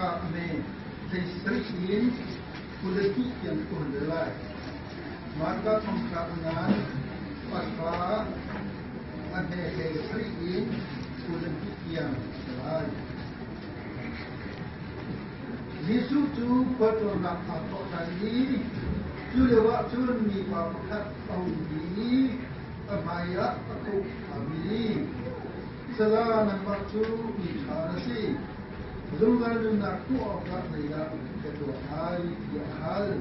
ka ame thei sri in kulaki yang ko delai maka thongka ngan patwa ane thei sri in kulaki yang delai Yesu tu patona apa tadi tu lewat tu ni pakat tahu ni amaya aku kami selain waktu di hari Zulman aku akan melihat kedua hal ya hal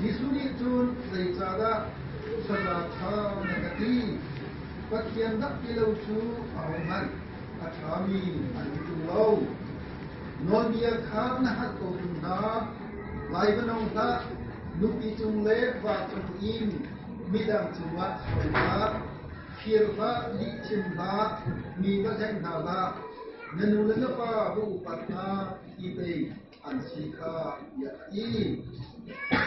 Yesu itu secara selata negati bagian tak kilau tu awal kami itu lau non dia karena hakku na lai benong ta nupi tung le wa tung in midang cuma ha firba li cimba mi ba jang na ba nanu le pa bu patna ibe ansika ya i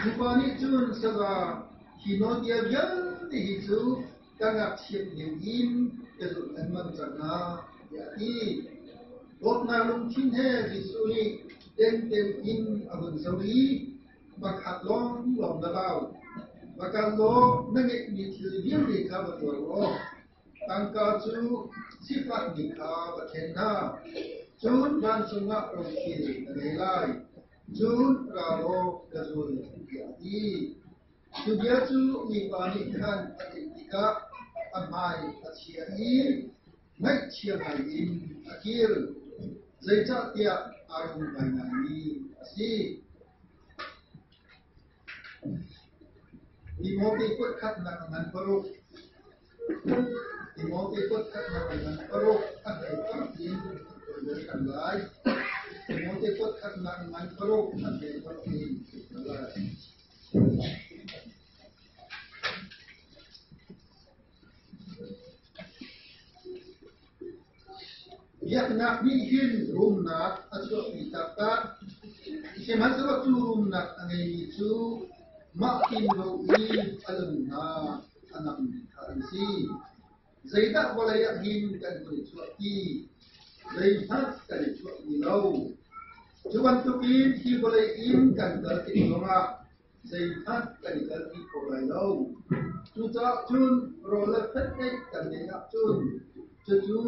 dupani chun saga hino dia yang di hitu kangak siap in kesu emang jana ya i Botna lung tin he disuni den in abun sawi bakat long dabau bakat lo nangek ni til bil ni ka batwa tangka chu sifat ni ka bathena chun ban sunga ro ki relai chun ra lo kazul i chu dia chu ni pa ni khan atika amai achia i ngai chia hai in akir Zaita tiap arung banani si imo ikut kat nangan peruk imo ikut kat nangan peruk ada perkin berdekat lai imo ikut kat nangan peruk ada perkin lai Yak nak bikin rumah atau itaka, semat waktu rumah angin itu makin roi alumna anak karisi. Zaita boleh yakin kan bersuati, zaita kan bersuati lau. Cuman tukin si boleh kan berarti rumah, zaita kan berarti boleh lau. Tutak cun roller petek kan dia cun, cucu